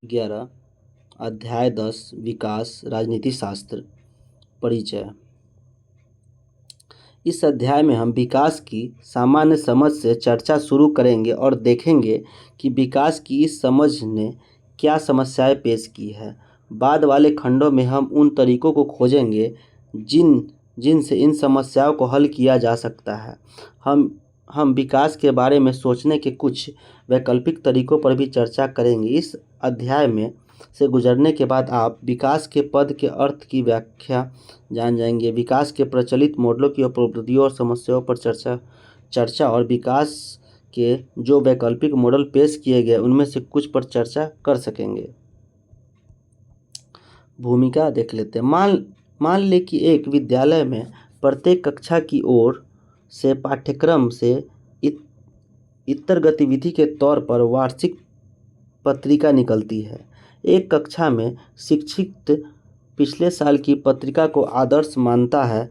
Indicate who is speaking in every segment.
Speaker 1: 11 अध्याय 10 विकास राजनीति शास्त्र परिचय। इस अध्याय में हम विकास की सामान्य समझ से चर्चा शुरू करेंगे और देखेंगे कि विकास की इस समझ ने क्या समस्याएं पेश की है। बाद वाले खंडों में हम उन तरीकों को खोजेंगे जिनसे इन समस्याओं को हल किया जा सकता है। हम विकास के बारे में सोचने के कुछ वैकल्पिक तरीकों पर भी चर्चा करेंगे। इस अध्याय में से गुजरने के बाद आप विकास के पद के अर्थ की व्याख्या जान जाएंगे, विकास के प्रचलित मॉडलों की उपलब्धियों और समस्याओं पर चर्चा और विकास के जो वैकल्पिक मॉडल पेश किए गए उनमें से कुछ पर चर्चा कर सकेंगे। भूमिका देख लेते हैं। मान ले कि एक विद्यालय में प्रत्येक कक्षा की ओर से पाठ्यक्रम से इतर गतिविधि के तौर पर वार्षिक पत्रिका निकलती है। एक कक्षा में शिक्षक पिछले साल की पत्रिका को आदर्श मानता है,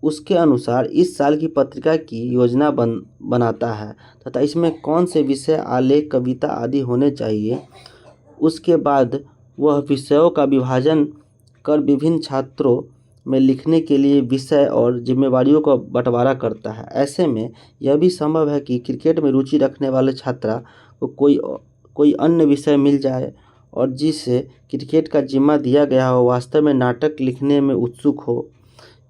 Speaker 1: उसके अनुसार इस साल की पत्रिका की योजना बनाता है तथा इसमें कौन से विषय, आलेख, कविता आदि होने चाहिए। उसके बाद वह विषयों का विभाजन कर विभिन्न छात्रों में लिखने के लिए विषय और जिम्मेवारियों का बंटवारा करता है। ऐसे में यह भी संभव है कि क्रिकेट में रुचि रखने वाले छात्रा को कोई अन्य विषय मिल जाए और जिसे क्रिकेट का जिम्मा दिया गया हो वास्तव में नाटक लिखने में उत्सुक हो।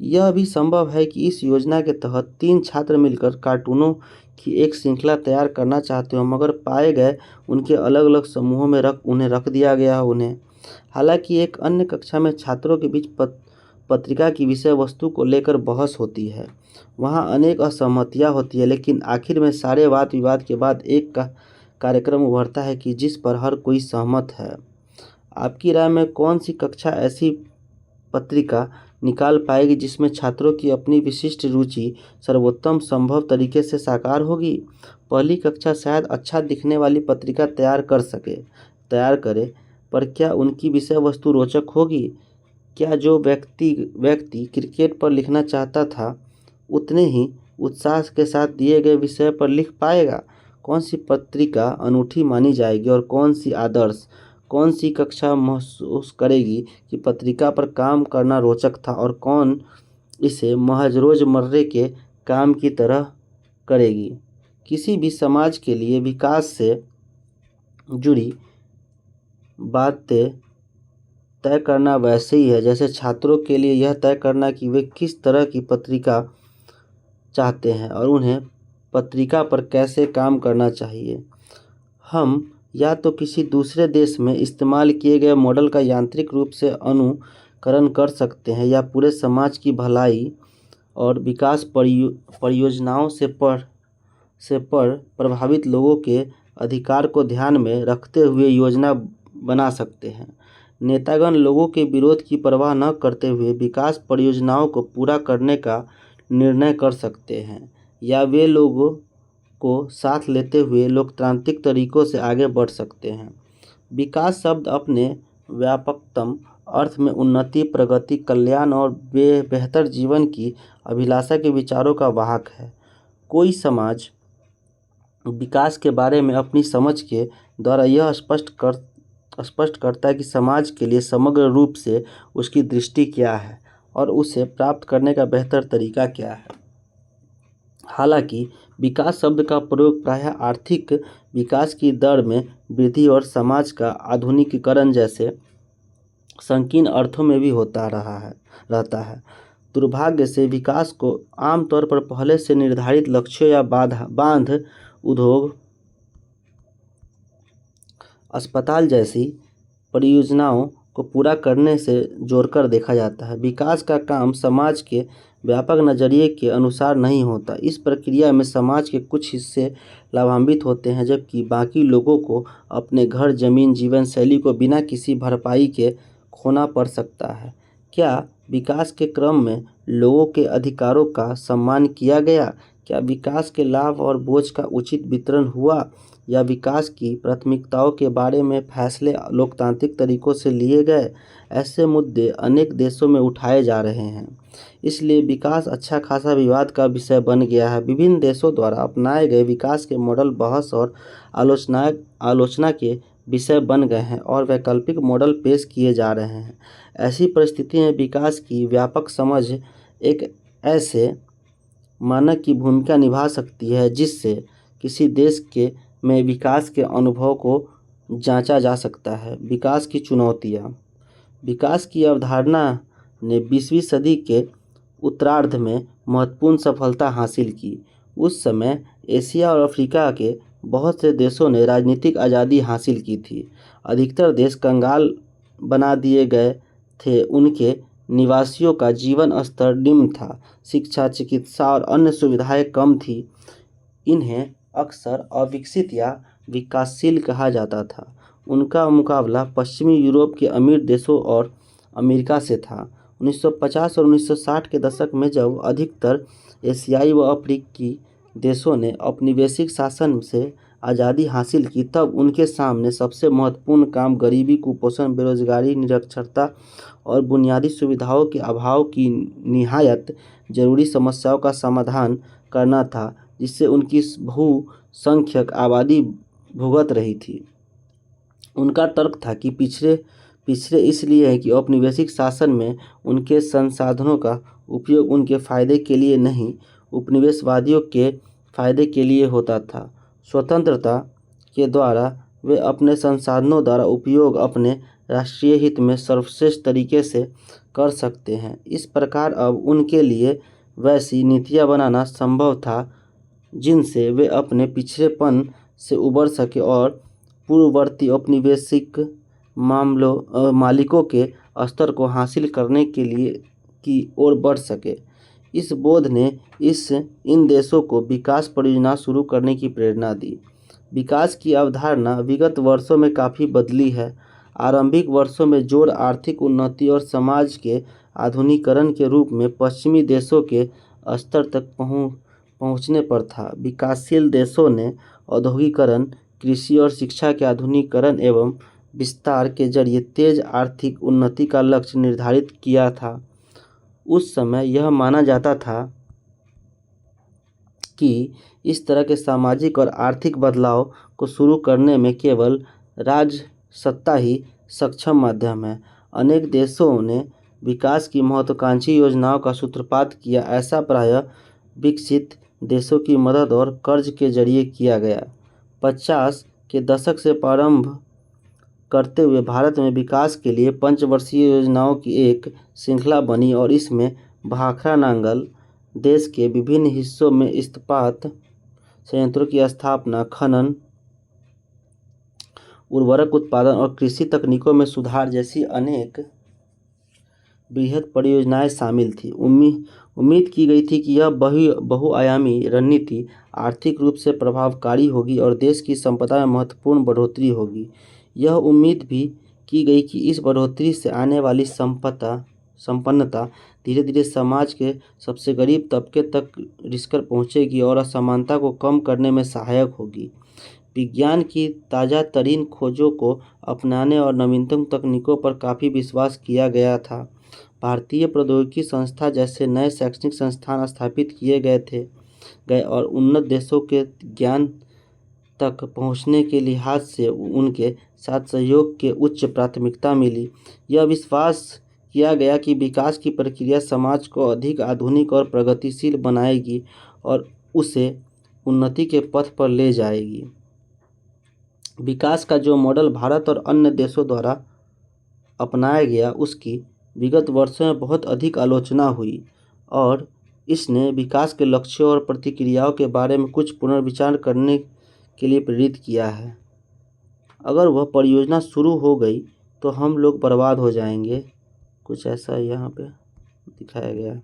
Speaker 1: यह भी संभव है कि इस योजना के तहत 3 छात्र मिलकर कार्टूनों की एक श्रृंखला तैयार करना चाहते हो, मगर पाए गए उनके अलग अलग समूहों में उन्हें रख दिया गया हो उन्हें। हालांकि एक अन्य कक्षा में छात्रों के बीच पत्रिका की विषय वस्तु को लेकर बहस होती है। वहाँ अनेक असहमतियाँ होती है, लेकिन आखिर में सारे वाद विवाद के बाद एक कार्यक्रम उभरता है कि जिस पर हर कोई सहमत है। आपकी राय में कौन सी कक्षा ऐसी पत्रिका निकाल पाएगी जिसमें छात्रों की अपनी विशिष्ट रुचि सर्वोत्तम संभव तरीके से साकार होगी? पहली कक्षा शायद अच्छा दिखने वाली पत्रिका तैयार करे, पर क्या उनकी विषय वस्तु रोचक होगी? क्या जो व्यक्ति क्रिकेट पर लिखना चाहता था उतने ही उत्साह के साथ दिए गए विषय पर लिख पाएगा? कौन सी पत्रिका अनूठी मानी जाएगी और कौन सी आदर्श? कौन सी कक्षा महसूस करेगी कि पत्रिका पर काम करना रोचक था और कौन इसे महज रोजमर्रे के काम की तरह करेगी? किसी भी समाज के लिए विकास से जुड़ी बातें तय करना वैसे ही है जैसे छात्रों के लिए यह तय करना कि वे किस तरह की पत्रिका चाहते हैं और उन्हें पत्रिका पर कैसे काम करना चाहिए। हम या तो किसी दूसरे देश में इस्तेमाल किए गए मॉडल का यांत्रिक रूप से अनुकरण कर सकते हैं या पूरे समाज की भलाई और विकास परियोजनाओं से प्रभावित लोगों के अधिकार को ध्यान में रखते हुए योजना बना सकते हैं। नेतागण लोगों के विरोध की परवाह न करते हुए विकास परियोजनाओं को पूरा करने का निर्णय कर सकते हैं, या वे लोगों को साथ लेते हुए लोकतांत्रिक तरीकों से आगे बढ़ सकते हैं। विकास शब्द अपने व्यापकतम अर्थ में उन्नति, प्रगति, कल्याण और बेहतर जीवन की अभिलाषा के विचारों का वाहक है। कोई समाज विकास के बारे में अपनी समझ के द्वारा यह स्पष्ट करता है कि समाज के लिए समग्र रूप से उसकी दृष्टि क्या है और उसे प्राप्त करने का बेहतर तरीका क्या है। हालांकि विकास शब्द का प्रयोग प्रायः आर्थिक विकास की दर में वृद्धि और समाज का आधुनिकीकरण जैसे संकीर्ण अर्थों में भी रहता है। दुर्भाग्य से विकास को आमतौर पर पहले से निर्धारित लक्ष्यों या बांध, उद्योग, अस्पताल जैसी परियोजनाओं को पूरा करने से जोड़कर देखा जाता है। विकास का काम समाज के व्यापक नज़रिए के अनुसार नहीं होता। इस प्रक्रिया में समाज के कुछ हिस्से लाभान्वित होते हैं जबकि बाकी लोगों को अपने घर, जमीन, जीवन शैली को बिना किसी भरपाई के खोना पड़ सकता है। क्या विकास के क्रम में लोगों के अधिकारों का सम्मान किया गया? क्या विकास के लाभ और बोझ का उचित वितरण हुआ, या विकास की प्राथमिकताओं के बारे में फैसले लोकतांत्रिक तरीकों से लिए गए? ऐसे मुद्दे अनेक देशों में उठाए जा रहे हैं, इसलिए विकास अच्छा खासा विवाद का विषय बन गया है। विभिन्न देशों द्वारा अपनाए गए विकास के मॉडल बहस और आलोचना के विषय बन गए हैं और वैकल्पिक मॉडल पेश किए जा रहे हैं। ऐसी परिस्थिति में विकास की व्यापक समझ एक ऐसे मानक की भूमिका निभा सकती है जिससे किसी देश के में विकास के अनुभव को जांचा जा सकता है। विकास की चुनौतियाँ। विकास की अवधारणा ने 20वीं सदी के उत्तरार्ध में महत्वपूर्ण सफलता हासिल की। उस समय एशिया और अफ्रीका के बहुत से देशों ने राजनीतिक आज़ादी हासिल की थी। अधिकतर देश कंगाल बना दिए गए थे। उनके निवासियों का जीवन स्तर निम्न था। शिक्षा, चिकित्सा और अन्य सुविधाएं कम थी। इन्हें अक्सर अविकसित या विकासशील कहा जाता था। उनका मुकाबला पश्चिमी यूरोप के अमीर देशों और अमेरिका से था। 1950 और 1960 के दशक में जब अधिकतर एशियाई व अफ्रीकी देशों ने औपनिवेशिक शासन से आज़ादी हासिल की, तब उनके सामने सबसे महत्वपूर्ण काम गरीबी, कुपोषण, बेरोजगारी, निरक्षरता और बुनियादी सुविधाओं के अभाव की निहायत जरूरी समस्याओं का समाधान करना था, जिससे उनकी बहुसंख्यक आबादी भुगत रही थी। उनका तर्क था कि पिछड़े इसलिए है कि औपनिवेशिक शासन में उनके संसाधनों का उपयोग उनके फायदे के लिए नहीं, उपनिवेशवादियों के फायदे के लिए होता था। स्वतंत्रता के द्वारा वे अपने संसाधनों द्वारा उपयोग अपने राष्ट्रीय हित में सर्वश्रेष्ठ तरीके से कर सकते हैं। इस प्रकार अब उनके लिए वैसी नीतियाँ बनाना संभव था जिनसे वे अपने पिछड़ेपन से उबर सके और पूर्ववर्ती औपनिवेशिक मालिकों के स्तर को हासिल करने के लिए की ओर बढ़ सके। इस बोध ने इन देशों को विकास परियोजना शुरू करने की प्रेरणा दी। विकास की अवधारणा विगत वर्षों में काफ़ी बदली है। आरंभिक वर्षों में जोर आर्थिक उन्नति और समाज के आधुनिकीकरण के रूप में पश्चिमी देशों के स्तर तक पहुंचने पर था। विकासशील देशों ने औद्योगिकीकरण, कृषि और शिक्षा के आधुनिकीकरण एवं विस्तार के जरिए तेज आर्थिक उन्नति का लक्ष्य निर्धारित किया था। उस समय यह माना जाता था कि इस तरह के सामाजिक और आर्थिक बदलाव को शुरू करने में केवल राजसत्ता ही सक्षम माध्यम है। अनेक देशों ने विकास की महत्वाकांक्षी योजनाओं का सूत्रपात किया। ऐसा प्रायः विकसित देशों की मदद और कर्ज के जरिए किया गया। 50 के दशक से प्रारंभ करते हुए भारत में विकास के लिए पंचवर्षीय योजनाओं की एक श्रृंखला बनी और इसमें भाखड़ा नांगल, देश के विभिन्न हिस्सों में इस्पात संयंत्रों की स्थापना, खनन, उर्वरक उत्पादन और कृषि तकनीकों में सुधार जैसी अनेक बृहद परियोजनाएं शामिल थी। उम्मीद की गई थी कि यह बहुआयामी रणनीति आर्थिक रूप से प्रभावकारी होगी और देश की संपदा में महत्वपूर्ण बढ़ोतरी होगी। यह उम्मीद भी की गई कि इस बढ़ोतरी से आने वाली संपन्नता धीरे धीरे समाज के सबसे गरीब तबके तक रिसकर पहुंचेगी और असमानता को कम करने में सहायक होगी। विज्ञान की ताज़ा तरीन खोजों को अपनाने और नवीनतम तकनीकों पर काफ़ी विश्वास किया गया था। भारतीय प्रौद्योगिकी संस्था जैसे नए शैक्षणिक संस्थान स्थापित किए गए और उन्नत देशों के ज्ञान तक पहुंचने के लिहाज से उनके साथ सहयोग के उच्च प्राथमिकता मिली। यह विश्वास किया गया कि विकास की प्रक्रिया समाज को अधिक आधुनिक और प्रगतिशील बनाएगी और उसे उन्नति के पथ पर ले जाएगी। विकास का जो मॉडल भारत और अन्य देशों द्वारा अपनाया गया, उसकी विगत वर्षों में बहुत अधिक आलोचना हुई और इसने विकास के लक्ष्यों और प्रतिक्रियाओं के बारे में कुछ पुनर्विचार करने के लिए प्रेरित किया है। अगर वह परियोजना शुरू हो गई तो हम लोग बर्बाद हो जाएंगे, कुछ ऐसा यहाँ पे दिखाया गया है।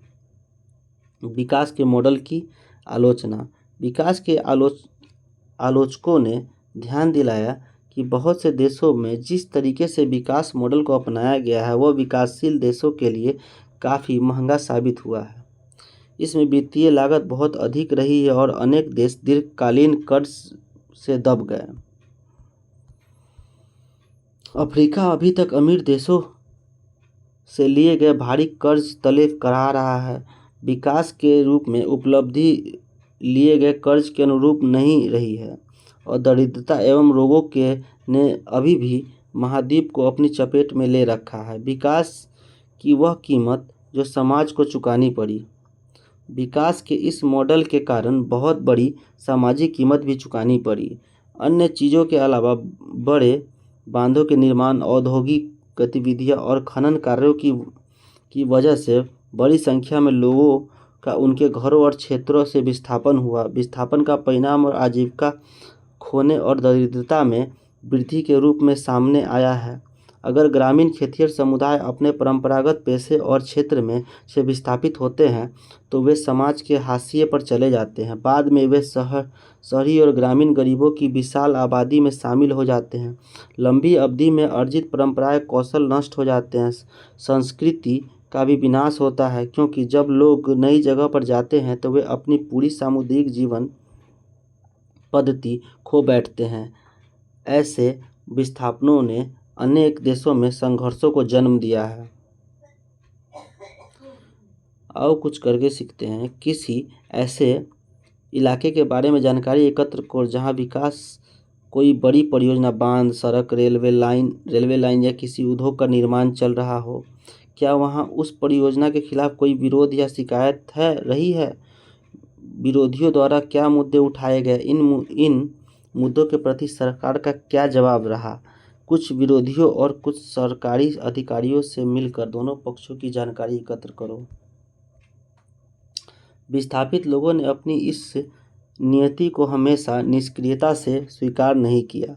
Speaker 1: विकास के मॉडल की आलोचना। विकास के आलोचकों ने ध्यान दिलाया कि बहुत से देशों में जिस तरीके से विकास मॉडल को अपनाया गया है वह विकासशील देशों के लिए काफ़ी महंगा साबित हुआ है। इसमें वित्तीय लागत बहुत अधिक रही है और अनेक देश दीर्घकालीन कर्ज से दब गए। अफ्रीका अभी तक अमीर देशों से लिए गए भारी कर्ज तले करा रहा है। विकास के रूप में उपलब्धि लिए गए कर्ज के अनुरूप नहीं रही है। और दरिद्रता एवं रोगों के ने अभी भी महाद्वीप को अपनी चपेट में ले रखा है। विकास की वह कीमत जो समाज को चुकानी पड़ी। विकास के इस मॉडल के कारण बहुत बड़ी सामाजिक कीमत भी चुकानी पड़ी। अन्य चीज़ों के अलावा बड़े बांधों के निर्माण, औद्योगिक गतिविधियां और खनन कार्यों की वजह से बड़ी संख्या में लोगों का उनके घरों और क्षेत्रों से विस्थापन हुआ। विस्थापन का परिणाम और आजीविका खोने और दरिद्रता में वृद्धि के रूप में सामने आया है। अगर ग्रामीण खेतिहर समुदाय अपने परंपरागत पेशे और क्षेत्र में से विस्थापित होते हैं तो वे समाज के हाशिए पर चले जाते हैं। बाद में वे शहरी और ग्रामीण गरीबों की विशाल आबादी में शामिल हो जाते हैं। लंबी अवधि में अर्जित परंपराएं कौशल नष्ट हो जाते हैं। संस्कृति का भी विनाश होता है, क्योंकि जब लोग नई जगह पर जाते हैं तो वे अपनी पूरी सामुदायिक जीवन पद्धति खो बैठते हैं। ऐसे विस्थापनों ने अनेक देशों में संघर्षों को जन्म दिया है। आओ कुछ करके सीखते हैं। किसी ऐसे इलाके के बारे में जानकारी एकत्र करो जहां विकास कोई बड़ी परियोजना, बांध, सड़क, रेलवे लाइन या किसी उद्योग का निर्माण चल रहा हो। क्या वहां उस परियोजना के खिलाफ कोई विरोध या शिकायत रही है? विरोधियों द्वारा क्या मुद्दे उठाए गए? इन मुद्दों के प्रति सरकार का क्या जवाब रहा? कुछ विरोधियों और कुछ सरकारी अधिकारियों से मिलकर दोनों पक्षों की जानकारी एकत्र करो। विस्थापित लोगों ने अपनी इस नियति को हमेशा निष्क्रियता से स्वीकार नहीं किया।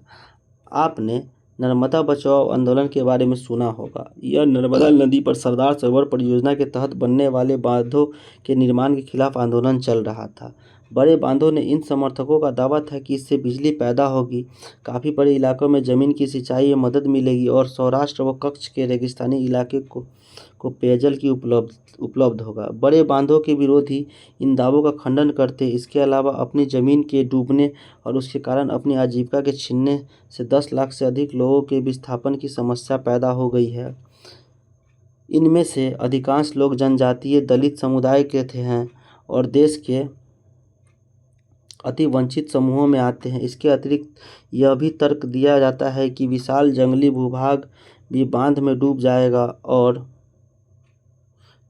Speaker 1: आपने नर्मदा बचाओ आंदोलन के बारे में सुना होगा। यह नर्मदा नदी पर सरदार सरोवर परियोजना के तहत बनने वाले बांधों के निर्माण के खिलाफ आंदोलन चल रहा था। बड़े बांधों ने इन समर्थकों का दावा था कि इससे बिजली पैदा होगी, काफ़ी बड़े इलाकों में ज़मीन की सिंचाई में मदद मिलेगी और सौराष्ट्र व कच्छ के रेगिस्तानी इलाके को पेयजल की उपलब्ध होगा। बड़े बांधों के विरोधी इन दावों का खंडन करते। इसके अलावा अपनी ज़मीन के डूबने और उसके कारण अपनी आजीविका के छीनने से 10 लाख से अधिक लोगों के विस्थापन की समस्या पैदा हो गई है। इनमें से अधिकांश लोग जनजातीय दलित समुदाय के हैं और देश के अति वंचित समूहों में आते हैं। इसके अतिरिक्त यह भी तर्क दिया जाता है कि विशाल जंगली भूभाग भी बांध में डूब जाएगा और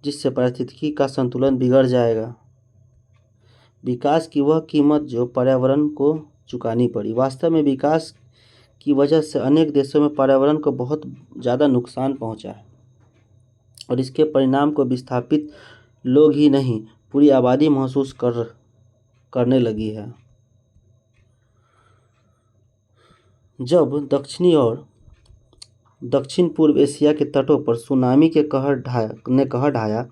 Speaker 1: जिससे पारिस्थितिकी का संतुलन बिगड़ जाएगा। विकास की वह कीमत जो पर्यावरण को चुकानी पड़ी। वास्तव में विकास की वजह से अनेक देशों में पर्यावरण को बहुत ज़्यादा नुकसान पहुंचा है और इसके परिणाम को विस्थापित लोग ही नहीं, पूरी आबादी महसूस करने लगी है। जब दक्षिण पूर्व एशिया के तटों पर सुनामी के कहर ढाया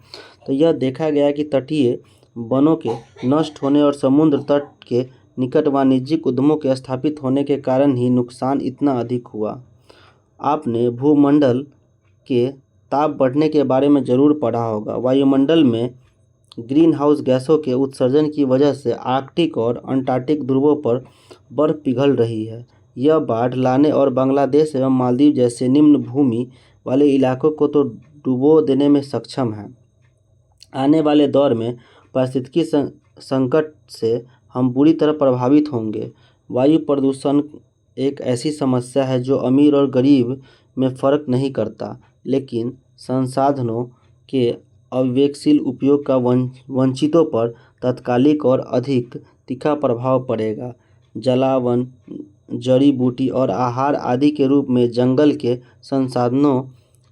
Speaker 1: तो यह देखा गया कि तटीय वनों के नष्ट होने और समुद्र तट के निकट वाणिज्यिक उद्यमों के स्थापित होने के कारण ही नुकसान इतना अधिक हुआ। आपने भूमंडल के ताप बढ़ने के बारे में जरूर पढ़ा होगा। वायुमंडल में ग्रीन हाउस गैसों के उत्सर्जन की वजह से आर्कटिक और अंटार्कटिक ध्रुवों पर बर्फ पिघल रही है। यह बाढ़ लाने और बांग्लादेश एवं मालदीव जैसे निम्न भूमि वाले इलाकों को तो डुबो देने में सक्षम है। आने वाले दौर में पारिस्थितिकी संकट से हम बुरी तरह प्रभावित होंगे। वायु प्रदूषण एक ऐसी समस्या है जो अमीर और गरीब में फ़र्क नहीं करता, लेकिन संसाधनों के अविवेकशील उपयोग का वंचितों पर तात्कालिक और अधिक तीखा प्रभाव पड़ेगा। जलावन, जड़ी बूटी और आहार आदि के रूप में जंगल के संसाधनों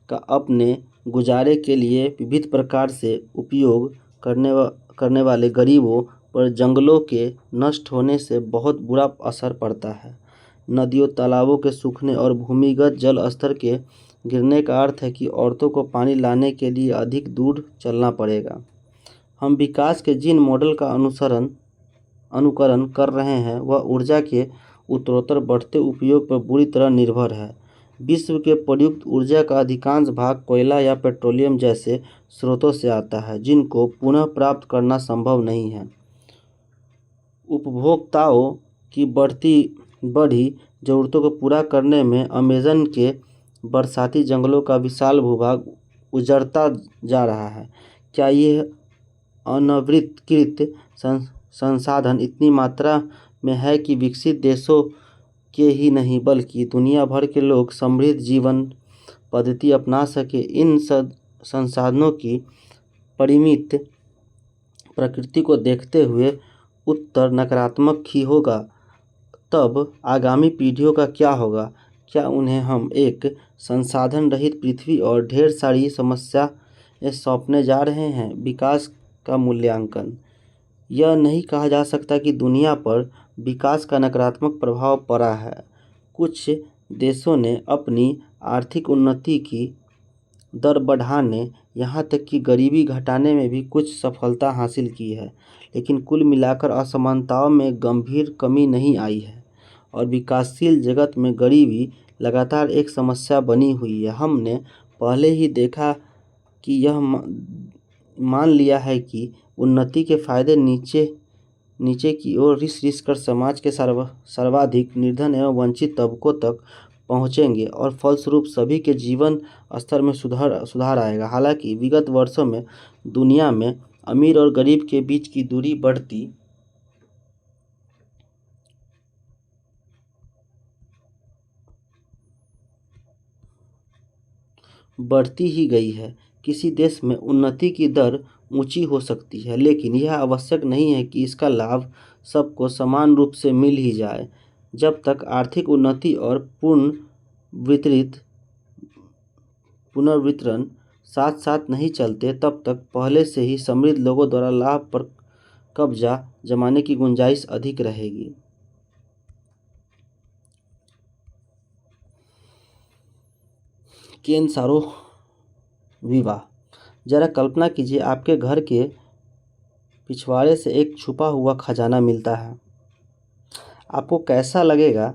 Speaker 1: का अपने गुजारे के लिए विविध प्रकार से उपयोग करने वाले गरीबों पर जंगलों के नष्ट होने से बहुत बुरा असर पड़ता है। नदियों, तालाबों के सूखने और भूमिगत जल स्तर के गिरने का अर्थ है कि औरतों को पानी लाने के लिए अधिक दूर चलना पड़ेगा। हम विकास के जिन मॉडल का अनुकरण कर रहे हैं वह ऊर्जा के उत्तरोत्तर बढ़ते उपयोग पर बुरी तरह निर्भर है। विश्व के प्रयुक्त ऊर्जा का अधिकांश भाग कोयला या पेट्रोलियम जैसे स्रोतों से आता है, जिनको पुनः प्राप्त करना संभव नहीं है। उपभोक्ताओं की बढ़ी ज़रूरतों को पूरा करने में अमेज़न के बरसाती जंगलों का विशाल भूभाग उजड़ता जा रहा है। क्या ये अनधिकृत संसाधन इतनी मात्रा में है कि विकसित देशों के ही नहीं बल्कि दुनिया भर के लोग समृद्ध जीवन पद्धति अपना सके। इन संसाधनों की परिमित प्रकृति को देखते हुए उत्तर नकारात्मक ही होगा। तब आगामी पीढ़ियों का क्या होगा? क्या उन्हें हम एक संसाधन रहित पृथ्वी और ढेर सारी समस्याएं सौंपने जा रहे हैं? विकास का मूल्यांकन। यह नहीं कहा जा सकता कि दुनिया पर विकास का नकारात्मक प्रभाव पड़ा है। कुछ देशों ने अपनी आर्थिक उन्नति की दर बढ़ाने, यहाँ तक कि गरीबी घटाने में भी कुछ सफलता हासिल की है, लेकिन कुल मिलाकर असमानताओं में गंभीर कमी नहीं आई है और विकासशील जगत में गरीबी लगातार एक समस्या बनी हुई है। हमने पहले ही देखा कि यह मान लिया है कि उन्नति के फायदे नीचे की ओर रिस कर समाज के सर्वाधिक निर्धन एवं वंचित तबकों तक पहुंचेंगे और फलस्वरूप सभी के जीवन स्तर में सुधार आएगा। हालांकि विगत वर्षों में दुनिया में अमीर और गरीब के बीच की दूरी बढ़ती ही गई है। किसी देश में उन्नति की दर ऊंची हो सकती है, लेकिन यह आवश्यक नहीं है कि इसका लाभ सबको समान रूप से मिल ही जाए। जब तक आर्थिक उन्नति और पुनर्वितरण साथ साथ नहीं चलते, तब तक पहले से ही समृद्ध लोगों द्वारा लाभ पर कब्जा जमाने की गुंजाइश अधिक रहेगी। केन सारो विवाह। जरा कल्पना कीजिए, आपके घर के पिछवाड़े से एक छुपा हुआ खजाना मिलता है। आपको कैसा लगेगा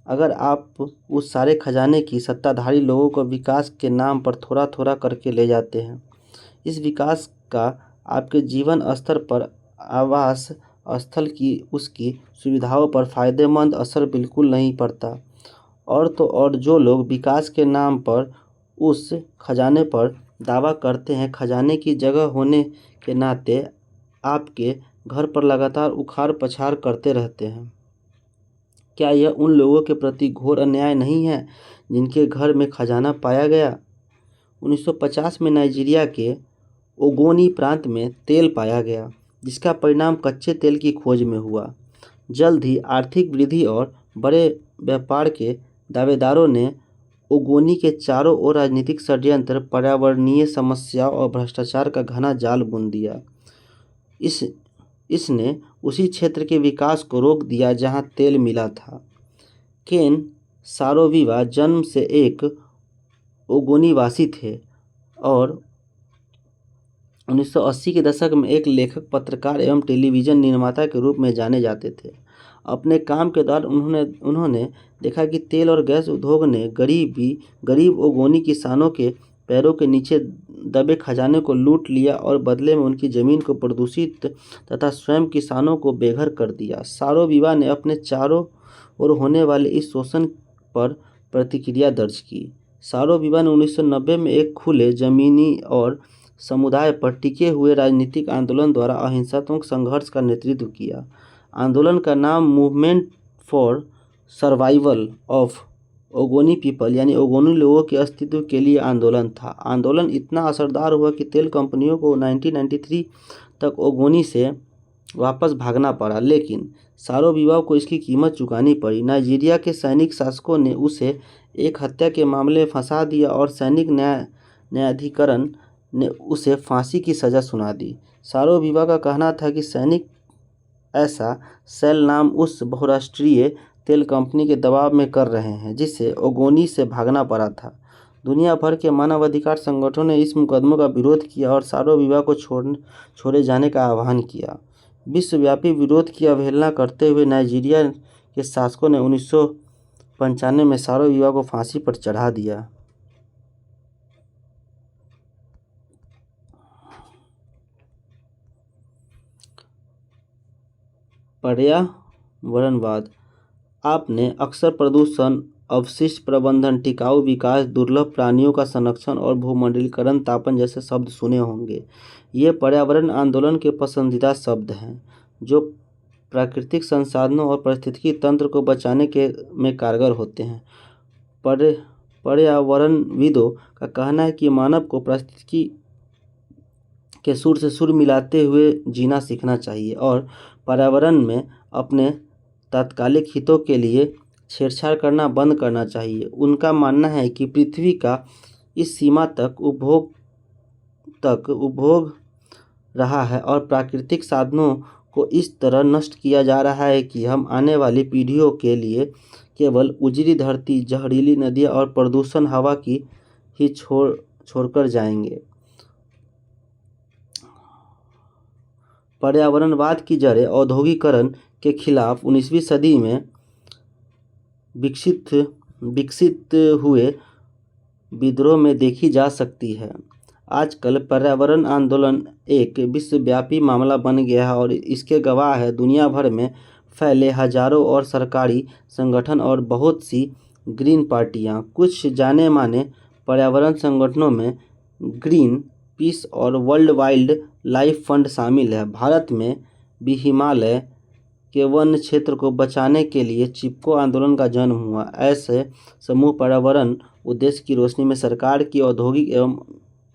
Speaker 1: अगर आप उस सारे खजाने की सत्ताधारी लोगों को विकास के नाम पर थोड़ा थोड़ा करके ले जाते हैं? इस विकास का आपके जीवन स्तर पर, आवास स्थल की उसकी सुविधाओं पर फायदेमंद असर बिल्कुल नहीं पड़ता। और तो और जो लोग विकास के नाम पर उस खजाने पर दावा करते हैं, खजाने की जगह होने के नाते आपके घर पर लगातार उखाड़ पछाड़ करते रहते हैं। क्या यह उन लोगों के प्रति घोर अन्याय नहीं है जिनके घर में खजाना पाया गया? 1950 में नाइजीरिया के ओगोनी प्रांत में तेल पाया गया, जिसका परिणाम कच्चे तेल की खोज में हुआ। जल्द ही आर्थिक वृद्धि और बड़े व्यापार के दावेदारों ने ओगोनी के चारों ओर राजनीतिक षड्यंत्र, पर्यावरणीय समस्याओं और भ्रष्टाचार का घना जाल बुन दिया। इसने उसी क्षेत्र के विकास को रोक दिया जहां तेल मिला था। केन सारोविवा जन्म से एक ओगोनीवासी थे और 1980 के दशक में एक लेखक, पत्रकार एवं टेलीविज़न निर्माता के रूप में जाने जाते थे। अपने काम के दौरान उन्होंने देखा कि तेल और गैस उद्योग ने गरीब ओगोनी किसानों के पैरों के नीचे दबे खजाने को लूट लिया और बदले में उनकी ज़मीन को प्रदूषित तथा स्वयं किसानों को बेघर कर दिया। सारोविवा ने अपने चारों ओर होने वाले इस शोषण पर प्रतिक्रिया दर्ज की। सारोविवा ने 1990 में एक खुले, ज़मीनी और समुदाय पर टिके हुए राजनीतिक आंदोलन द्वारा अहिंसात्मक संघर्ष का नेतृत्व किया। आंदोलन का नाम movement for survival of Ogoni people, यानी ओगोनी लोगों के अस्तित्व के लिए आंदोलन था। आंदोलन इतना असरदार हुआ कि तेल कंपनियों को 1993 तक ओगोनी से वापस भागना पड़ा, लेकिन सारोविवा को इसकी कीमत चुकानी पड़ी। नाइजीरिया के सैनिक शासकों ने उसे एक हत्या के मामले में फंसा दिया और सैनिक न्यायाधिकरण ने उसे फांसी की सज़ा सुना दी। सारोविवा का कहना था कि सैनिक ऐसा सेल नाम उस बहुराष्ट्रीय तेल कंपनी के दबाव में कर रहे हैं जिसे ओगोनी से भागना पड़ा था। दुनिया भर के मानवाधिकार संगठनों ने इस मुकदमों का विरोध किया और सारोविवा को छोड़े जाने का आह्वान किया। विश्वव्यापी विरोध की अवहेलना करते हुए नाइजीरिया के शासकों ने 1995 में सारोविवा को फांसी पर चढ़ा दिया। पर्यावरणवाद। आपने अक्सर प्रदूषण, अपशिष्ट प्रबंधन, टिकाऊ विकास, दुर्लभ प्राणियों का संरक्षण और भूमंडलीकरण तापन जैसे शब्द सुने होंगे। ये पर्यावरण आंदोलन के पसंदीदा शब्द हैं, जो प्राकृतिक संसाधनों और पारिस्थितिकी तंत्र को बचाने के में कारगर होते हैं। पर्यावरणविदों का कहना है कि मानव को पारिस्थितिकी के सुर से सुर मिलाते हुए जीना सीखना चाहिए और पर्यावरण में अपने तात्कालिक हितों के लिए छेड़छाड़ करना बंद करना चाहिए। उनका मानना है कि पृथ्वी का इस सीमा तक उपभोग रहा है और प्राकृतिक साधनों को इस तरह नष्ट किया जा रहा है कि हम आने वाली पीढ़ियों के लिए केवल उजड़ी धरती, जहरीली नदियाँ और प्रदूषण हवा की ही छोड़कर जाएंगे। पर्यावरणवाद की जड़ें औद्योगिकरण के खिलाफ 19वीं सदी में विकसित हुए विद्रोह में देखी जा सकती है। आजकल पर्यावरण आंदोलन एक विश्वव्यापी मामला बन गया है और इसके गवाह है दुनिया भर में फैले हजारों और सरकारी संगठन और बहुत सी ग्रीन पार्टियां। कुछ जाने माने पर्यावरण संगठनों में ग्रीन पीस और वर्ल्ड वाइल्ड लाइफ फंड शामिल है। भारत में भी हिमालय के वन क्षेत्र को बचाने के लिए चिपको आंदोलन का जन्म हुआ। ऐसे समूह पर्यावरण उद्देश्य की रोशनी में सरकार की औद्योगिक एवं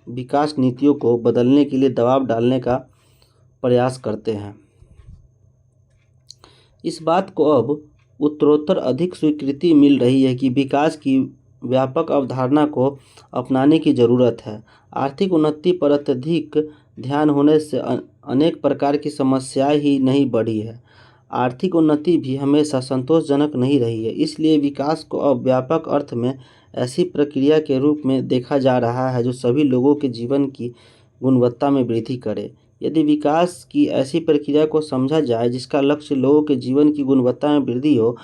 Speaker 1: विकास नीतियों को बदलने के लिए दबाव डालने का प्रयास करते हैं। इस बात को अब उत्तरोत्तर अधिक स्वीकृति मिल रही है कि विकास की व्यापक अवधारणा को अपनाने की ज़रूरत है। आर्थिक उन्नति पर अत्यधिक ध्यान होने से अनेक प्रकार की समस्याएं ही नहीं बढ़ी है, आर्थिक उन्नति भी हमेशा संतोषजनक नहीं रही है। इसलिए विकास को अब व्यापक अर्थ में ऐसी प्रक्रिया के रूप में देखा जा रहा है जो सभी लोगों के जीवन की गुणवत्ता में वृद्धि करे। यदि विकास की ऐसी प्रक्रिया को समझा जाए जिसका लक्ष्य लोगों के जीवन की गुणवत्ता में वृद्धि हो,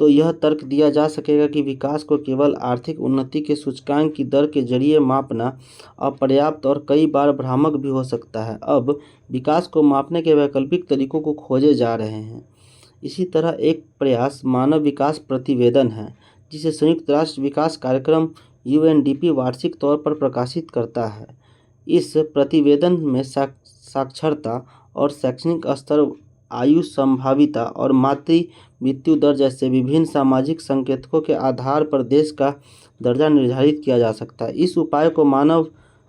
Speaker 1: तो यह तर्क दिया जा सकेगा कि विकास को केवल आर्थिक उन्नति के सूचकांक की दर के जरिए मापना अपर्याप्त और कई बार भ्रामक भी हो सकता है। अब विकास को मापने के वैकल्पिक तरीकों को खोजे जा रहे हैं। इसी तरह एक प्रयास मानव विकास प्रतिवेदन है, जिसे संयुक्त राष्ट्र विकास कार्यक्रम UNDP वार्षिक तौर पर प्रकाशित करता है। इस प्रतिवेदन में साक्षरता और शैक्षणिक स्तर, आयु संभाविता और मातृ मृत्यु दर जैसे विभिन्न सामाजिक संकेतकों के आधार पर देश का दर्जा निर्धारित किया जा सकता है। इस उपाय को मानव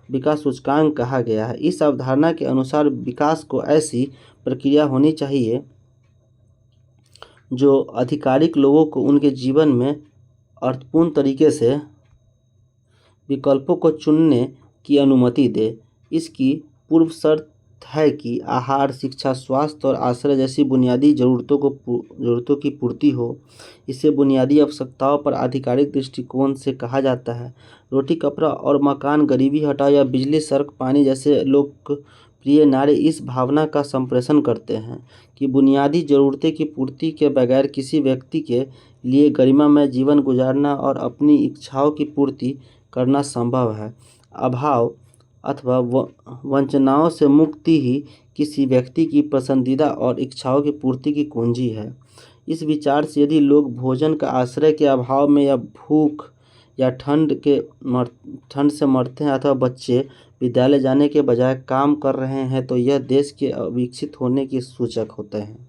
Speaker 1: विकास सूचकांक कहा गया है। इस अवधारणा के अनुसार विकास को ऐसी प्रक्रिया होनी चाहिए जो आधिकारिक लोगों को उनके जीवन में अर्थपूर्ण तरीके से विकल्पों को चुनने की अनुमति दे। इसकी पूर्व शर्त है कि आहार, शिक्षा, स्वास्थ्य और आश्रय जैसी बुनियादी ज़रूरतों की पूर्ति हो। इसे बुनियादी आवश्यकताओं पर आधिकारिक दृष्टिकोण से कहा जाता है। रोटी, कपड़ा और मकान, गरीबी हटाओ या बिजली, सड़क, पानी जैसे लोकप्रिय नारे इस भावना का संप्रेषण करते हैं कि बुनियादी ज़रूरतें की पूर्ति के बगैर किसी व्यक्ति के लिए गरिमामय जीवन गुजारना और अपनी इच्छाओं की पूर्ति करना संभव है। अभाव अथवा वंचनाओं से मुक्ति ही किसी व्यक्ति की पसंदीदा और इच्छाओं की पूर्ति की कुंजी है। इस विचार से यदि लोग भोजन का आश्रय के अभाव में या भूख या ठंड से मरते हैं अथवा बच्चे विद्यालय जाने के बजाय काम कर रहे हैं, तो यह देश के विकसित होने की सूचक होते हैं।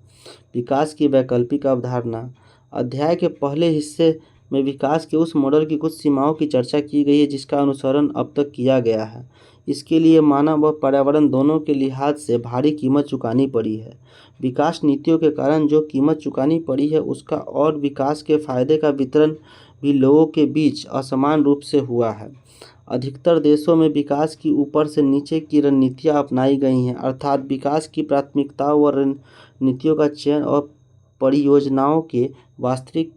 Speaker 1: विकास की वैकल्पिक अवधारणा। अध्याय के पहले हिस्से में विकास के उस मॉडल की कुछ सीमाओं की चर्चा की गई है जिसका अनुसरण अब तक किया गया है। इसके लिए मानव व पर्यावरण दोनों के लिहाज से भारी कीमत चुकानी पड़ी है। विकास नीतियों के कारण जो कीमत चुकानी पड़ी है उसका और विकास के फायदे का वितरण भी लोगों के बीच असमान रूप से हुआ है। अधिकतर देशों में विकास की ऊपर से नीचे की रणनीतियाँ अपनाई गई हैं, अर्थात विकास की प्राथमिकताओं व रणनीतियों का चयन और परियोजनाओं के वास्तविक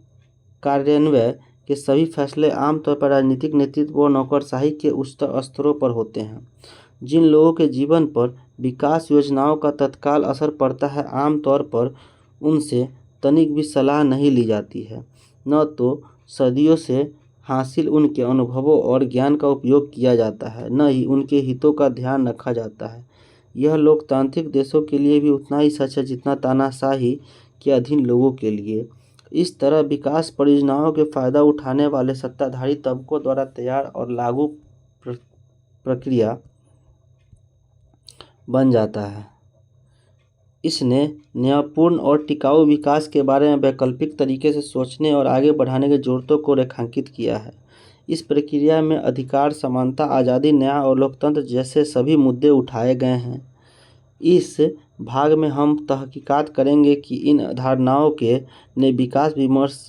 Speaker 1: कार्यान्वयन के सभी फैसले आमतौर पर राजनीतिक नेतृत्व और नौकरशाही के उच्चतर स्तरों पर होते हैं। जिन लोगों के जीवन पर विकास योजनाओं का तत्काल असर पड़ता है, आमतौर पर उनसे तनिक भी सलाह नहीं ली जाती है, न तो सदियों से हासिल उनके अनुभवों और ज्ञान का उपयोग किया जाता है, न ही उनके हितों का ध्यान रखा जाता है। यह लोकतांत्रिक देशों के लिए भी उतना ही सच है जितना तानाशाही के अधीन लोगों के लिए। इस तरह विकास परियोजनाओं के फ़ायदा उठाने वाले सत्ताधारी तबकों द्वारा तैयार और लागू प्रक्रिया बन जाता है। इसने न्यायपूर्ण और टिकाऊ विकास के बारे में वैकल्पिक तरीके से सोचने और आगे बढ़ाने की ज़रूरतों को रेखांकित किया है। इस प्रक्रिया में अधिकार, समानता, आज़ादी, न्याय और लोकतंत्र जैसे सभी मुद्दे उठाए गए हैं। इस भाग में हम तहकीकात करेंगे कि इन धारणाओं के ने विकास विमर्श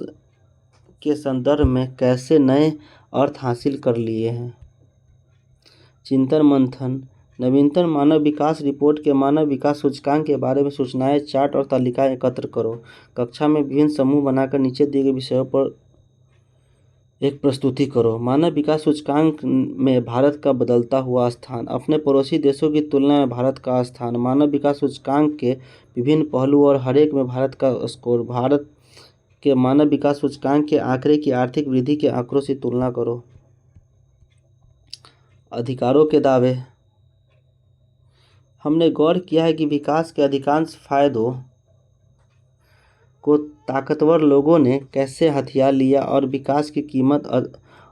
Speaker 1: के संदर्भ में कैसे नए अर्थ हासिल कर लिए हैं। चिंतन मंथन। नवीनतम मानव विकास रिपोर्ट के मानव विकास सूचकांक के बारे में सूचनाएं, चार्ट और तालिकाएं एकत्र करो। कक्षा में विभिन्न समूह बनाकर नीचे दिए गए विषयों पर एक प्रस्तुति करो। मानव विकास सूचकांक में भारत का बदलता हुआ स्थान। अपने पड़ोसी देशों की तुलना में भारत का स्थान। मानव विकास सूचकांक के विभिन्न पहलू और हर एक में भारत का स्कोर। भारत के मानव विकास सूचकांक के आंकड़े की आर्थिक वृद्धि के आंकड़ों से तुलना करो। अधिकारों के दावे। हमने गौर किया है कि विकास के अधिकांश फायदों को ताकतवर लोगों ने कैसे हथिया लिया और विकास की कीमत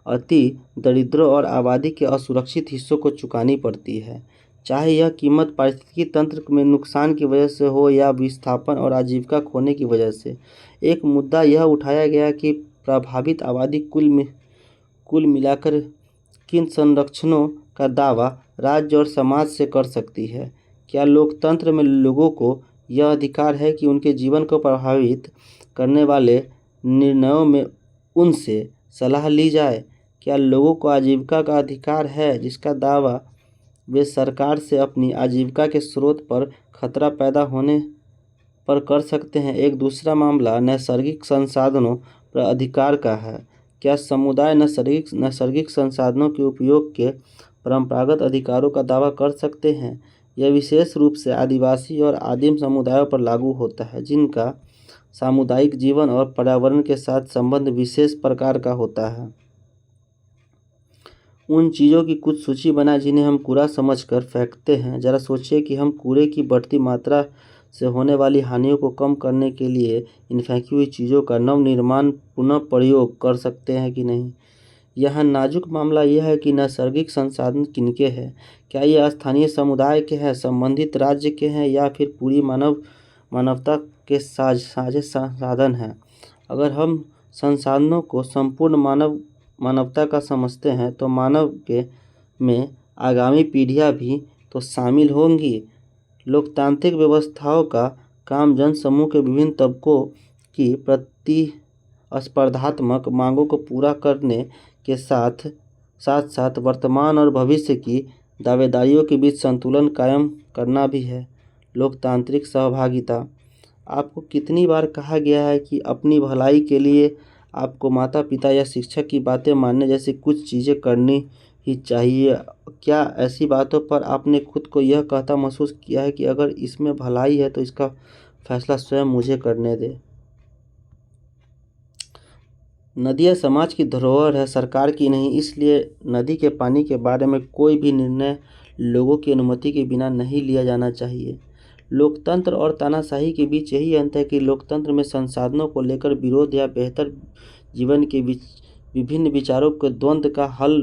Speaker 1: अति दरिद्रों और आबादी के असुरक्षित हिस्सों को चुकानी पड़ती है, चाहे यह कीमत पारिस्थितिकी तंत्र में नुकसान की वजह से हो या विस्थापन और आजीविका खोने की वजह से। एक मुद्दा यह उठाया गया कि प्रभावित आबादी कुल मिलाकर किन संरक्षणों का दावा राज्य और समाज से कर सकती है। क्या लोकतंत्र में लोगों को यह अधिकार है कि उनके जीवन को प्रभावित करने वाले निर्णयों में उनसे सलाह ली जाए? क्या लोगों को आजीविका का अधिकार है जिसका दावा वे सरकार से अपनी आजीविका के स्रोत पर खतरा पैदा होने पर कर सकते हैं? एक दूसरा मामला नैसर्गिक संसाधनों पर अधिकार का है। क्या समुदाय नैसर्गिक संसाधनों के उपयोग के परंपरागत अधिकारों का दावा कर सकते हैं? यह विशेष रूप से आदिवासी और आदिम समुदायों पर लागू होता है, जिनका सामुदायिक जीवन और पर्यावरण के साथ संबंध विशेष प्रकार का होता है। उन चीज़ों की कुछ सूची बनाएं जिन्हें हम कूड़ा समझकर फेंकते हैं। जरा सोचिए कि हम कूड़े की बढ़ती मात्रा से होने वाली हानियों को कम करने के लिए इन फेंकी हुई चीज़ों का नवनिर्माण पुनः प्रयोग कर सकते हैं कि नहीं। यहाँ नाजुक मामला यह है कि नैसर्गिक संसाधन किनके हैं। क्या ये स्थानीय समुदाय के हैं, संबंधित राज्य के हैं या फिर पूरी मानवता के साझे संसाधन हैं? अगर हम संसाधनों को संपूर्ण मानवता का समझते हैं तो मानव के में आगामी पीढ़ियाँ भी तो शामिल होंगी। लोकतांत्रिक व्यवस्थाओं का काम जनसमूह के विभिन्न तबकों की प्रतिस्पर्धात्मक मांगों को पूरा करने के साथ साथ वर्तमान और भविष्य की दावेदारियों के बीच संतुलन कायम करना भी है। लोकतांत्रिक सहभागिता। आपको कितनी बार कहा गया है कि अपनी भलाई के लिए आपको माता पिता या शिक्षक की बातें मानने जैसी कुछ चीज़ें करनी ही चाहिए? क्या ऐसी बातों पर आपने खुद को यह कहता महसूस किया है कि अगर इसमें भलाई है तो इसका फैसला स्वयं मुझे करने दे? नदियाँ समाज की धरोहर है, सरकार की नहीं। इसलिए नदी के पानी के बारे में कोई भी निर्णय लोगों की अनुमति के बिना नहीं लिया जाना चाहिए। लोकतंत्र और तानाशाही के बीच यही अंतर है कि लोकतंत्र में संसाधनों को लेकर विरोध या बेहतर जीवन के बीच विभिन्न विचारों के द्वंद्व का हल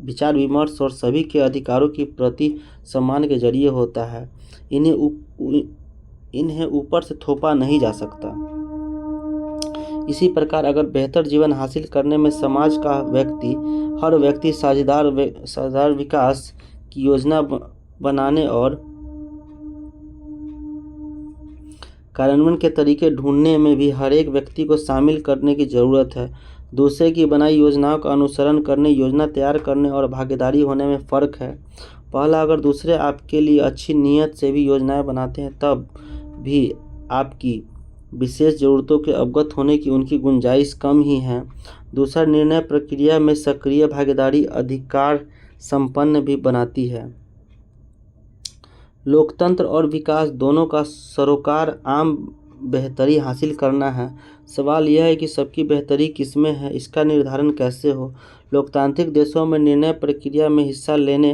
Speaker 1: विचार विमर्श और सभी के अधिकारों की प्रति सम्मान के जरिए होता है। इन्हें ऊपर से थोपा नहीं जा सकता। इसी प्रकार अगर बेहतर जीवन हासिल करने में समाज का हर व्यक्ति साझेदार विकास की योजना बनाने और कार्यान्वयन के तरीके ढूंढने में भी हर एक व्यक्ति को शामिल करने की ज़रूरत है। दूसरे की बनाई योजनाओं का अनुसरण करने, योजना तैयार करने और भागीदारी होने में फ़र्क है। पहला, अगर दूसरे आपके लिए अच्छी नीयत से भी योजनाएं बनाते हैं तब भी आपकी विशेष ज़रूरतों के अवगत होने की उनकी गुंजाइश कम ही है। दूसरा, निर्णय प्रक्रिया में सक्रिय भागीदारी अधिकार संपन्न भी बनाती है। लोकतंत्र और विकास दोनों का सरोकार आम बेहतरी हासिल करना है। सवाल यह है कि सबकी बेहतरी किसमें है, इसका निर्धारण कैसे हो। लोकतांत्रिक देशों में निर्णय प्रक्रिया में हिस्सा लेने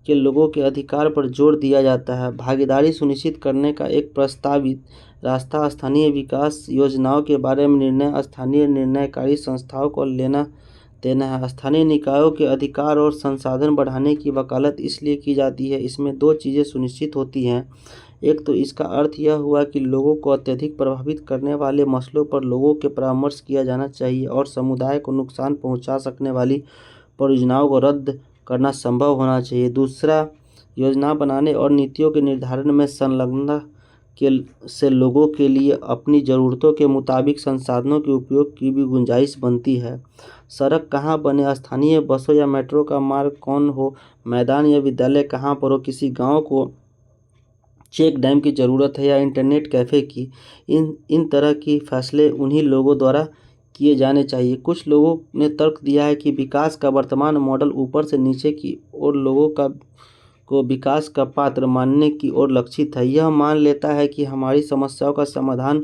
Speaker 1: के लोगों के अधिकार पर जोर दिया जाता है। भागीदारी सुनिश्चित करने का एक प्रस्तावित रास्ता स्थानीय विकास योजनाओं के बारे में निर्णय स्थानीय निर्णयकारी संस्थाओं को लेना देना है। स्थानीय निकायों के अधिकार और संसाधन बढ़ाने की वकालत इसलिए की जाती है। इसमें दो चीज़ें सुनिश्चित होती हैं। एक तो इसका अर्थ यह हुआ कि लोगों को अत्यधिक प्रभावित करने वाले मसलों पर लोगों के परामर्श किया जाना चाहिए और समुदाय को नुकसान पहुंचा सकने वाली परियोजनाओं को रद्द करना संभव होना चाहिए। दूसरा, योजना बनाने और नीतियों के निर्धारण में संलग्नता के से लोगों के लिए अपनी ज़रूरतों के मुताबिक संसाधनों के उपयोग की भी गुंजाइश बनती है। सड़क कहाँ बने, स्थानीय बसों या मेट्रो का मार्ग कौन हो, मैदान या विद्यालय कहाँ पर हो, किसी गांव को चेक डैम की ज़रूरत है या इंटरनेट कैफ़े की, इन तरह की फैसले उन्हीं लोगों द्वारा किए जाने चाहिए। कुछ लोगों ने तर्क दिया है कि विकास का वर्तमान मॉडल ऊपर से नीचे की ओर लोगों को विकास का पात्र मानने की ओर लक्षित है। यह मान लेता है कि हमारी समस्याओं का समाधान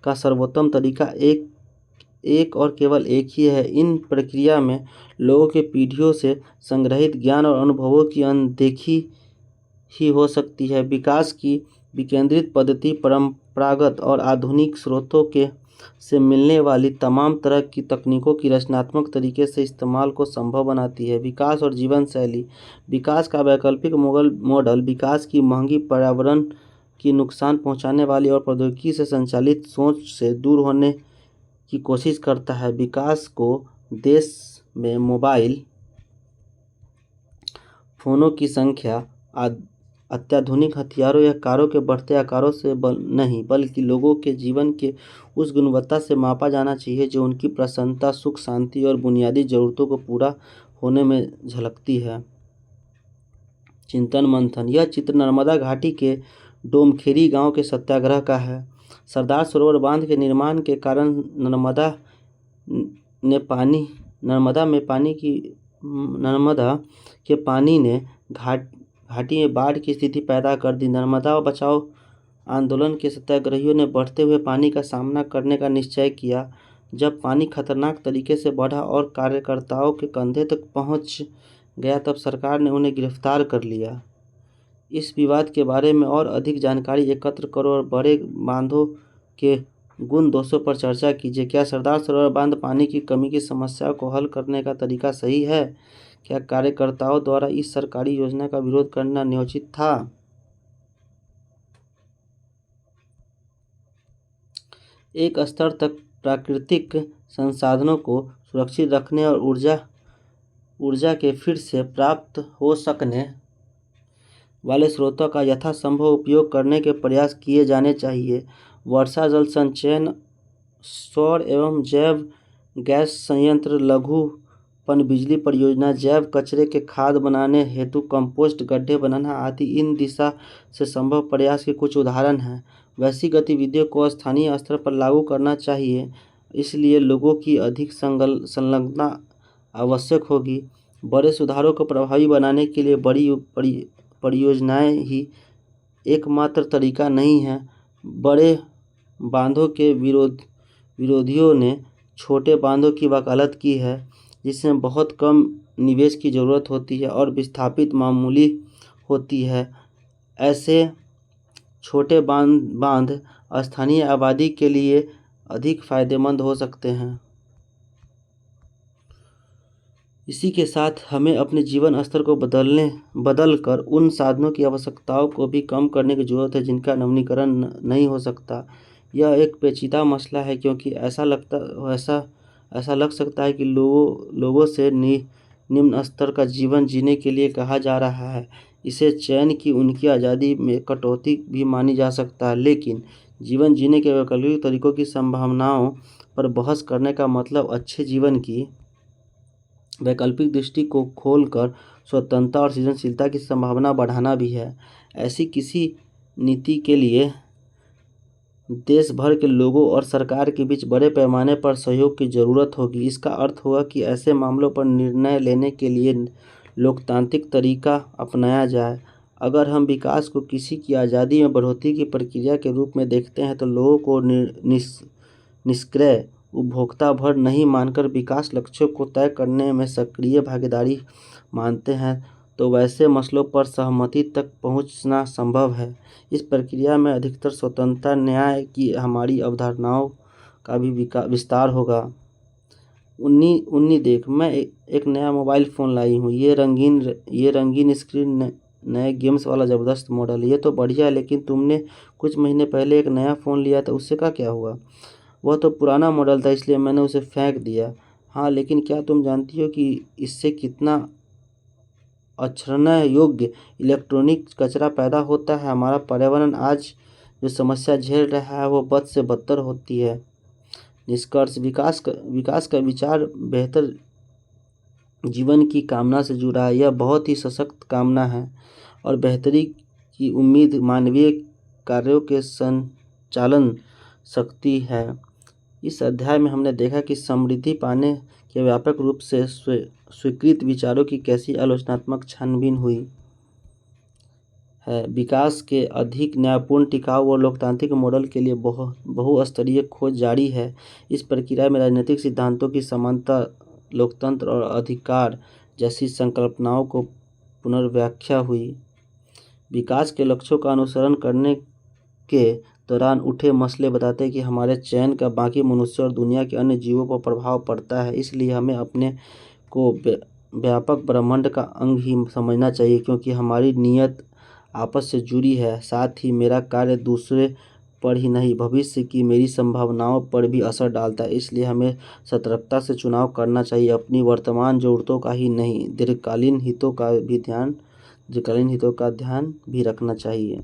Speaker 1: का सर्वोत्तम तरीका एक और केवल एक ही है। इन प्रक्रिया में लोगों के पीढ़ियों से संग्रहित ज्ञान और अनुभवों की अनदेखी ही हो सकती है। विकास की विकेंद्रित पद्धति परंपरागत और आधुनिक स्रोतों के से मिलने वाली तमाम तरह की तकनीकों की रचनात्मक तरीके से इस्तेमाल को संभव बनाती है। विकास और जीवन शैली। विकास का वैकल्पिक मॉडल विकास की महंगी, पर्यावरण की नुकसान पहुंचाने वाली और प्रौद्योगिकी से संचालित सोच से दूर होने की कोशिश करता है। विकास को देश में मोबाइल फोनों की संख्या, अत्याधुनिक हथियारों या कारों के बढ़ते आकारों से नहीं बल्कि लोगों के जीवन के उस गुणवत्ता से मापा जाना चाहिए जो उनकी प्रसन्नता, सुख, शांति और बुनियादी ज़रूरतों को पूरा होने में झलकती है। चिंतन मंथन। यह चित्र नर्मदा घाटी के डोमखेरी गांव के सत्याग्रह का है। सरदार सरोवर बांध के निर्माण के कारण नर्मदा के पानी ने घाटी में बाढ़ की स्थिति पैदा कर दी। नर्मदा बचाओ आंदोलन के सत्याग्रहियों ने बढ़ते हुए पानी का सामना करने का निश्चय किया। जब पानी खतरनाक तरीके से बढ़ा और कार्यकर्ताओं के कंधे तक पहुंच गया तब सरकार ने उन्हें गिरफ्तार कर लिया। इस विवाद के बारे में और अधिक जानकारी एकत्र करो और बड़े बांधों के गुण दोषों पर चर्चा कीजिए। क्या सरदार सरोवर बांध पानी की कमी की समस्या को हल करने का तरीका सही है? क्या कार्यकर्ताओं द्वारा इस सरकारी योजना का विरोध करना न्योचित था? एक स्तर तक प्राकृतिक संसाधनों को सुरक्षित रखने और ऊर्जा के फिर से प्राप्त हो सकने वाले स्रोतों का यथासंभव उपयोग करने के प्रयास किए जाने चाहिए। वर्षा जल संचयन, सौर एवं जैव गैस संयंत्र, लघु पनबिजली परियोजना, जैव कचरे के खाद बनाने हेतु कंपोस्ट गड्ढे बनाना आदि इन दिशा से संभव प्रयास के कुछ उदाहरण हैं। वैसी गतिविधियों को स्थानीय स्तर पर लागू करना चाहिए, इसलिए लोगों की अधिक संलग्नता आवश्यक होगी। बड़े सुधारों को प्रभावी बनाने के लिए बड़ी परियोजनाएं ही एकमात्र तरीका नहीं है। बड़े बांधों के विरोधियों ने छोटे बांधों की वकालत की है, जिसमें बहुत कम निवेश की ज़रूरत होती है और विस्थापित मामूली होती है। ऐसे छोटे बांध स्थानीय आबादी के लिए अधिक फायदेमंद हो सकते हैं। इसी के साथ हमें अपने जीवन स्तर को बदलकर उन साधनों की आवश्यकताओं को भी कम करने की ज़रूरत है जिनका नवीनीकरण नहीं हो सकता। यह एक पेचीदा मसला है क्योंकि ऐसा लग सकता है कि लोगों से निम्न स्तर का जीवन जीने के लिए कहा जा रहा है। इसे चयन की उनकी आज़ादी में कटौती भी मानी जा सकता है, लेकिन जीवन जीने के वैकल्पिक तरीकों की संभावनाओं पर बहस करने का मतलब अच्छे जीवन की वैकल्पिक दृष्टि को खोलकर स्वतंत्रता और सृजनशीलता की संभावना बढ़ाना भी है। ऐसी किसी नीति के लिए देश भर के लोगों और सरकार के बीच बड़े पैमाने पर सहयोग की ज़रूरत होगी। इसका अर्थ होगा कि ऐसे मामलों पर निर्णय लेने के लिए लोकतांत्रिक तरीका अपनाया जाए। अगर हम विकास को किसी की आज़ादी में बढ़ोतरी की प्रक्रिया के रूप में देखते हैं तो लोगों को निष्क्रिय उपभोक्ता भर नहीं मानकर विकास लक्ष्यों को तय करने में सक्रिय भागीदारी मानते हैं, तो वैसे मसलों पर सहमति तक पहुंचना संभव है। इस प्रक्रिया में अधिकतर स्वतंत्रता, न्याय की हमारी अवधारणाओं का भी विस्तार होगा। उन्नी देख, मैं एक नया मोबाइल फ़ोन लाई हूँ। ये रंगीन स्क्रीन नए गेम्स वाला ज़बरदस्त मॉडल है। ये तो बढ़िया है, लेकिन तुमने कुछ महीने पहले एक नया फ़ोन लिया था, उससे का क्या हुआ? वह तो पुराना मॉडल था, इसलिए मैंने उसे फेंक दिया। हाँ, लेकिन क्या तुम जानती हो कि इससे कितना अक्षरण्य योग्य इलेक्ट्रॉनिक कचरा पैदा होता है? हमारा पर्यावरण आज जो समस्या झेल रहा है वो बद से बदतर होती है। निष्कर्ष, विकास का विचार बेहतर जीवन की कामना से जुड़ा है। यह बहुत ही सशक्त कामना है और बेहतरी की उम्मीद मानवीय कार्यों के संचालन शक्ति है। इस अध्याय में हमने देखा कि समृद्धि पाने के व्यापक रूप से स्वीकृत विचारों की कैसी आलोचनात्मक छानबीन हुई है। विकास के अधिक न्यायपूर्ण, टिकाऊ और लोकतांत्रिक मॉडल के लिए बहुस्तरीय खोज जारी है। इस प्रक्रिया में राजनीतिक सिद्धांतों की समानता, लोकतंत्र और अधिकार जैसी संकल्पनाओं को पुनर्व्याख्या हुई। विकास के लक्ष्यों का अनुसरण करने के दौरान उठे मसले बताते हैं कि हमारे चयन का बाकी मनुष्यों और दुनिया के अन्य जीवों पर प्रभाव पड़ता है। इसलिए हमें अपने को व्यापक ब्रह्मांड का अंग ही समझना चाहिए, क्योंकि हमारी नीयत आपस से जुड़ी है। साथ ही मेरा कार्य दूसरे पर ही नहीं, भविष्य की मेरी संभावनाओं पर भी असर डालता है। इसलिए हमें सतर्कता से चुनाव करना चाहिए, अपनी वर्तमान ज़रूरतों का ही नहीं, दीर्घकालीन हितों का ध्यान भी रखना चाहिए।